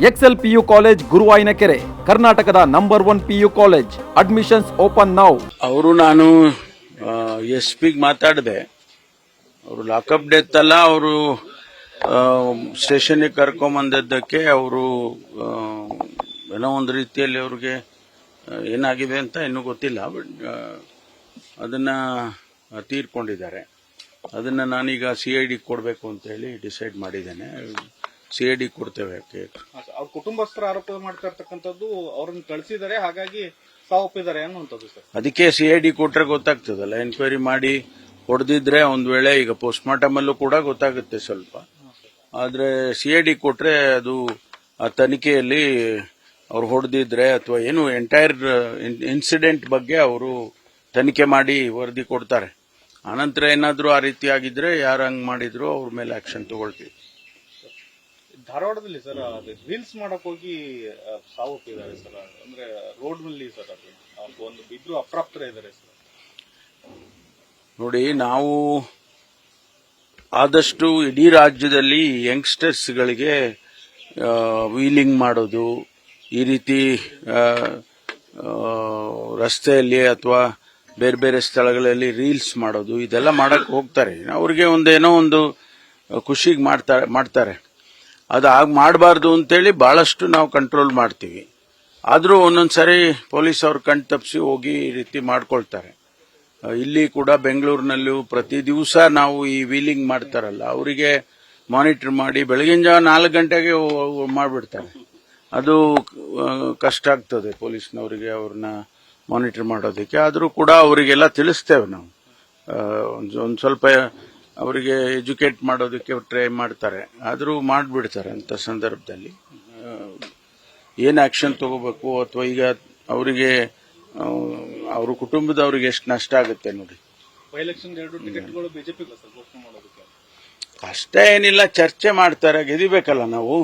Excel PU college ಗುರುವಾಯಿನಕೆರೆ, ಕರ್ನಾಟಕದ number 1 PU college. Admissions open now. ಅವರು ನಾನು SP ಮಾತಾಡಿದೆ. ಅವರು ಲಾಕಪ್ ಡೆತ್ ಅಲ್ಲ, ಅವರು ಸ್ಟೇಷನ್ಗೆ ಕರ್ಕೊಂಬಂದದ್ದಕ್ಕೆ ಅವರು ಏನೋ ಒಂದು ರೀತಿಯಲ್ಲಿ ಅವ್ರಿಗೆ ಏನಾಗಿದೆ ಅಂತ ಇನ್ನೂ ಗೊತ್ತಿಲ್ಲ. ಬಟ್ ಅದನ್ನ ತೀರ್ಕೊಂಡಿದ್ದಾರೆ. ಅದನ್ನ ನಾನೀಗ CID ಕೊಡಬೇಕು ಅಂತ ಹೇಳಿ ಡಿಸೈಡ್ ಮಾಡಿದ್ದೇನೆ. CID ಕೊಡ್ತೇವೆ. ಅವ್ರ ಕುಟುಂಬಸ್ಥರ ಆರೋಪ ಮಾಡ್ತಾ ಇರ್ತಕ್ಕಂಥದ್ದು ಅವ್ರನ್ನ ಕಳಿಸಿದ್ದಾರೆ, ಹಾಗಾಗಿ ಸಾವೊಪ್ಪಿದ್ದಾರೆ ಅನ್ನುವಂಥದ್ದು ಸರ್. ಅದಕ್ಕೆ CID ಕೊಟ್ರೆ ಗೊತ್ತಾಗ್ತದಲ್ಲ, ಎನ್ಕ್ವೈರಿ ಮಾಡಿ ಹೊಡೆದಿದ್ರೆ ಒಂದ್ ವೇಳೆ ಈಗ ಪೋಸ್ಟ್ ಮಾರ್ಟಮ್ ಅಲ್ಲೂ ಕೂಡ ಗೊತ್ತಾಗುತ್ತೆ ಸ್ವಲ್ಪ. ಆದ್ರೆ CID ಕೊಟ್ರೆ ಅದು ಆ ತನಿಖೆಯಲ್ಲಿ ಅವ್ರು ಹೊಡೆದಿದ್ರೆ ಅಥವಾ ಏನು ಎಂಟೈರ್ ಇನ್ಸಿಡೆಂಟ್ ಬಗ್ಗೆ ಅವರು ತನಿಖೆ ಮಾಡಿ ವರದಿ ಕೊಡ್ತಾರೆ. ಆನಂತರ ಏನಾದ್ರೂ ಆ ರೀತಿ ಆಗಿದ್ರೆ ಯಾರು ಹಂಗ್ ಮಾಡಿದ್ರು ಅವ್ರ ಮೇಲೆ ಆಕ್ಷನ್ ತಗೊಳ್ತೀವಿ. ಧಾರವಾಡದಲ್ಲಿ ಸರ್ ರೀಲ್ಸ್ ಮಾಡಕ್ ಹೋಗಿ ಸಾವೊಪ್ಪಿದ್ದಾರೆ ಸರ್. ಅಂದ್ರೆ ರೋಡ್ ನಲ್ಲಿ ಸರ್ ಅದು ಒಂದು ಇಬ್ರು ಅಪ್ರಾಪ್ತರ ಇದ್ದಾರೆ ಸರ್. ನೋಡಿ, ನಾವು ಆದಷ್ಟು ಇಡೀ ರಾಜ್ಯದಲ್ಲಿ ಯಂಗ್ಸ್ಟರ್ಸ್ ಗಳಿಗೆ ವೀಲಿಂಗ್ ಮಾಡೋದು, ಈ ರೀತಿ ರಸ್ತೆಯಲ್ಲಿ ಅಥವಾ ಬೇರೆ ಬೇರೆ ಸ್ಥಳಗಳಲ್ಲಿ ರೀಲ್ಸ್ ಮಾಡೋದು, ಇದೆಲ್ಲ ಮಾಡಕ್ ಹೋಗ್ತಾರೆ. ಅವ್ರಿಗೆ ಒಂದೇನೋ ಒಂದು ಖುಷಿಗೆ ಮಾಡ್ತಾರೆ. ಅದು ಆಗ ಮಾಡಬಾರ್ದು ಅಂತೇಳಿ ಬಹಳಷ್ಟು ನಾವು ಕಂಟ್ರೋಲ್ ಮಾಡ್ತೀವಿ. ಆದ್ರೂ ಒಂದೊಂದ್ಸರಿ ಪೊಲೀಸ್ ಅವ್ರ ಕಣ್ ತಪ್ಪಿಸಿ ಹೋಗಿ ಈ ರೀತಿ ಮಾಡ್ಕೊಳ್ತಾರೆ. ಇಲ್ಲಿ ಕೂಡ ಬೆಂಗಳೂರಿನಲ್ಲೂ ಪ್ರತಿ ದಿವಸ ನಾವು ಈ ವೀಲಿಂಗ್ ಮಾಡ್ತಾರಲ್ಲ, ಅವರಿಗೆ ಮಾನಿಟರ್ ಮಾಡಿ ಬೆಳಗಿನ ಜಾವ 4 ಗಂಟೆಗೆ ಮಾಡಿಬಿಡ್ತಾರೆ. ಅದು ಕಷ್ಟ ಆಗ್ತದೆ ಪೊಲೀಸ್ನವರಿಗೆ ಅವ್ರನ್ನ ಮಾನಿಟರ್ ಮಾಡೋದಕ್ಕೆ. ಆದರೂ ಕೂಡ ಅವರಿಗೆಲ್ಲ ತಿಳಿಸ್ತೇವೆ ನಾವು. ಒಂದು ಸ್ವಲ್ಪ ಅವರಿಗೆ ಎಜುಕೇಟ್ ಮಾಡೋದಕ್ಕೆ ಟ್ರೈ ಮಾಡ್ತಾರೆ, ಆದರೂ ಮಾಡಿಬಿಡ್ತಾರೆ. ಅಂತ ಸಂದರ್ಭದಲ್ಲಿ ಏನ್ ಆಕ್ಷನ್ ತಗೋಬೇಕು, ಅಥವಾ ಈಗ ಅವರಿಗೆ ಅವ್ರ ಕುಟುಂಬದವ್ರಿಗೆ ಎಷ್ಟು ನಷ್ಟ ಆಗುತ್ತೆ ನೋಡಿ. ಎಲೆಕ್ಷನ್ 2 ಟಿಕೆಟ್ಗಳು ಬಿಜೆಪಿ ಘೋಷಣೆ ಮಾಡೋದಕ್ಕೆ ಅಷ್ಟೇ ಏನಿಲ್ಲ, ಚರ್ಚೆ ಮಾಡ್ತಾರೆ. ಗೆದಿಬೇಕಲ್ಲ ನಾವು.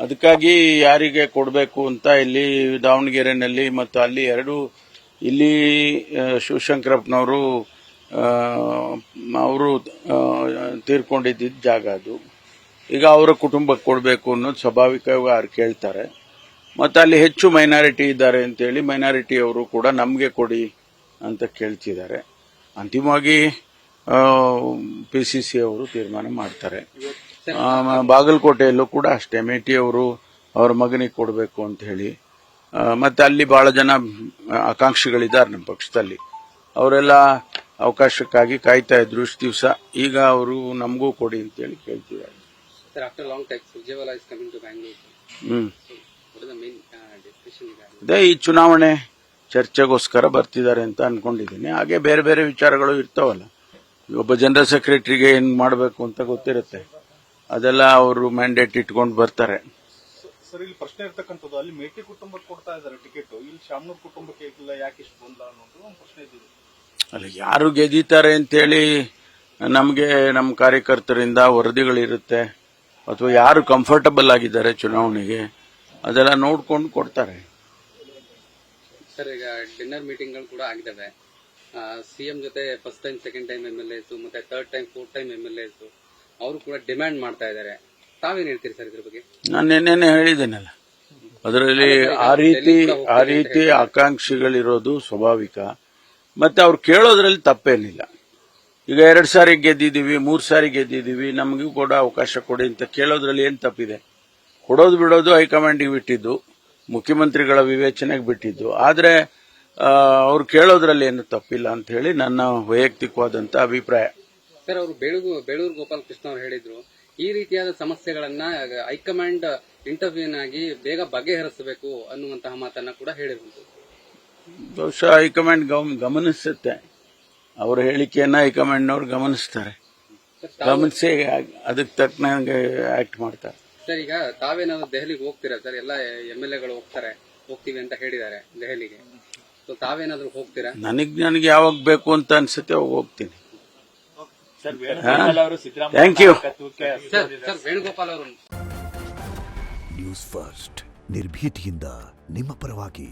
ಅದಕ್ಕಾಗಿ ಯಾರಿಗೆ ಕೊಡಬೇಕು ಅಂತ ಇಲ್ಲಿ ದಾವಣಗೆರೆನಲ್ಲಿ ಮತ್ತು ಅಲ್ಲಿ ಇಲ್ಲಿ ಶಿವಶಂಕರಪ್ಪನವರು ಅವರು ತೀರ್ಕೊಂಡಿದ್ದ ಜಾಗ ಅದು. ಈಗ ಅವರ ಕುಟುಂಬಕ್ಕೆ ಕೊಡಬೇಕು ಅನ್ನೋದು ಸ್ವಾಭಾವಿಕವಾಗಿ ಅವ್ರು ಕೇಳ್ತಾರೆ. ಮತ್ತು ಅಲ್ಲಿ ಹೆಚ್ಚು ಮೈನಾರಿಟಿ ಇದ್ದಾರೆ ಅಂತೇಳಿ ಮೈನಾರಿಟಿ ಅವರು ಕೂಡ ನಮಗೆ ಕೊಡಿ ಅಂತ ಕೇಳ್ತಿದ್ದಾರೆ. ಅಂತಿಮವಾಗಿ PCC ಅವರು ತೀರ್ಮಾನ ಮಾಡ್ತಾರೆ. ಬಾಗಲಕೋಟೆಯಲ್ಲೂ ಕೂಡ ಅಷ್ಟೇ, ಮೇಟಿ ಅವರು ಅವ್ರ ಮಗನಿಗೆ ಕೊಡಬೇಕು ಅಂತ ಹೇಳಿ. ಮತ್ತೆ ಅಲ್ಲಿ ಬಹಳ ಜನ ಆಕಾಂಕ್ಷಿಗಳಿದ್ದಾರೆ ನಮ್ಮ ಪಕ್ಷದಲ್ಲಿ. ಅವರೆಲ್ಲ ಅವಕಾಶಕ್ಕಾಗಿ ಕಾಯ್ತಾ ಇದ್ರು ಇಷ್ಟು ದಿವಸ. ಈಗ ಅವರು ನಮಗೂ ಕೊಡಿ ಅಂತೇಳಿ ಕೇಳ್ತಿದ್ದಾರೆ. ಅದೇ ಈ ಚುನಾವಣೆ ಚರ್ಚೆಗೋಸ್ಕರ ಬರ್ತಿದ್ದಾರೆ ಅಂತ ಅನ್ಕೊಂಡಿದ್ದೀನಿ. ಹಾಗೆ ಬೇರೆ ಬೇರೆ ವಿಚಾರಗಳು ಇರ್ತಾವಲ್ಲ. ಒಬ್ಬ ಜನರಲ್ ಸೆಕ್ರೆಟರಿಗೆ ಏನ್ ಮಾಡಬೇಕು ಅಂತ ಗೊತ್ತಿರುತ್ತೆ, ಅದೆಲ್ಲ ಅವರು ಮ್ಯಾಂಡೇಟ್ ಇಟ್ಕೊಂಡು ಬರ್ತಾರೆ. ಸರ್, ಇಲ್ಲಿ ಪ್ರಶ್ನೆ ಇರ್ತಕ್ಕಂಥದ್ದು, ಅಲ್ಲಿ ಮೇಟಿ ಕುಟುಂಬಕ್ಕೆ ಕೊಡ್ತಾ ಇದ್ದಾರೆ ಟಿಕೆಟ್, ಇಲ್ಲಿ ಶಾಮನೂರ್ ಕುಟುಂಬಕ್ಕೆ ಇಲ್ಲ, ಯಾಕೆ ಇಷ್ಟು ಗೊಂದಲ ಅನ್ನೋದು ಒಂದು ಪ್ರಶ್ನೆ ಇದೆ. ಅಲ್ಲ, ಯಾರು ಗೆದ್ದೀತಾರೆ ಅಂತೇಳಿ ನಮಗೆ ನಮ್ಮ ಕಾರ್ಯಕರ್ತರಿಂದ ವರದಿಗಳಿರುತ್ತೆ, ಅಥವಾ ಯಾರು ಕಂಫರ್ಟಬಲ್ ಆಗಿದ್ದಾರೆ ಚುನಾವಣೆಗೆ ಅದೆಲ್ಲ ನೋಡ್ಕೊಂಡು ಕೊಡ್ತಾರೆ. ಸರ್, ಈಗ ಡಿನ್ನರ್ ಮೀಟಿಂಗ್ಗಳು ಕೂಡ ಆಗಿದ್ದಾವೆ. CM ಜೊತೆ first time, second time MLAs ಮತ್ತೆ third time, fourth time MLAs ಅವರು ಕೂಡ ಡಿಮ್ಯಾಂಡ್ ಮಾಡ್ತಾ ಇದ್ದಾರೆ. ತಾವೇನ್ ಹೇಳ್ತೀರಿ ಸರ್ ಇದ್ರ ಬಗ್ಗೆ? ನಾನು ನಿನ್ನೆ ಹೇಳಿದ್ದೇನಲ್ಲ, ಅದರಲ್ಲಿ ಆ ರೀತಿ ಆಕಾಂಕ್ಷಿಗಳಿರೋದು ಸ್ವಾಭಾವಿಕ. ಮತ್ತೆ ಅವ್ರು ಕೇಳೋದ್ರಲ್ಲಿ ತಪ್ಪೇನಿಲ್ಲ. ಈಗ 2 ಸಾರಿ ಗೆದ್ದಿದ್ದೀವಿ, 3 ಸಾರಿ ಗೆದ್ದಿದ್ದೀವಿ, ನಮಗೂ ಕೂಡ ಅವಕಾಶ ಕೊಡಿ ಅಂತ ಕೇಳೋದ್ರಲ್ಲಿ ಏನ್ ತಪ್ಪಿದೆ? ಕೊಡೋದು ಬಿಡೋದು ಹೈಕಮಾಂಡ್ಗೆ ಬಿಟ್ಟಿದ್ದು, ಮುಖ್ಯಮಂತ್ರಿಗಳ ವಿವೇಚನೆಗೆ ಬಿಟ್ಟಿದ್ದು. ಆದ್ರೆ ಅವ್ರು ಕೇಳೋದ್ರಲ್ಲಿ ಏನು ತಪ್ಪಿಲ್ಲ ಅಂತ ಹೇಳಿ ನನ್ನ ವೈಯಕ್ತಿಕವಾದಂತ ಅಭಿಪ್ರಾಯ. ಸರ್, ಅವರು ಬೇಳೂರು ಗೋಪಾಲಕೃಷ್ಣ ಅವರು ಹೇಳಿದ್ರು, ಈ ರೀತಿಯಾದ ಸಮಸ್ಯೆಗಳನ್ನ ಹೈಕಮಾಂಡ್ ಇಂಟರ್ವ್ಯೂನ್ ಆಗಿ ಬೇಗ ಬಗೆಹರಿಸಬೇಕು ಅನ್ನುವಂತಹ ಮಾತನ್ನ ಕೂಡ ಹೇಳಿದ್ರು. ಬಹುಶಃ ಹೈಕಮಾಂಡ್ ಗಮನಿಸುತ್ತೆ. ಅವರ ಹೇಳಿಕೆಯನ್ನ ಹೈಕಮಾಂಡ್ನವ್ರು ಗಮನಿಸ್ತಾರೆ, ಗಮನಿಸಿ ಅದಕ್ಕೆ ತಕ್ಕನಂಗೆ ಆಕ್ಟ್ ಮಾಡ್ತಾರೆ. ಸರ್, ಈಗ ತಾವೇನಾದ್ರು ದೆಹಲಿಗೆ ಹೋಗ್ತೀರಾ ಸರ್? ಎಲ್ಲ MLAಗಳು ಹೋಗ್ತೀವಿ ಅಂತ ಹೇಳಿದ್ದಾರೆ ದೆಹಲಿಗೆ. ತಾವೇನಾದ್ರೂ ಹೋಗ್ತೀರಾ? ನನಗೆ ಯಾವಾಗ ಬೇಕು ಅಂತ ಅನ್ಸುತ್ತೆ ಅವಾಗ ಹೋಗ್ತೀನಿ. Thank you. ಸರ್, ವೇಣುಗೋಪಾಲ್ ಅವರು. ನ್ಯೂಸ್ ಫಸ್ಟ್ ನಿರ್ಭೀತಿಯಿಂದ ನಿಮ್ಮ ಪರವಾಗಿ.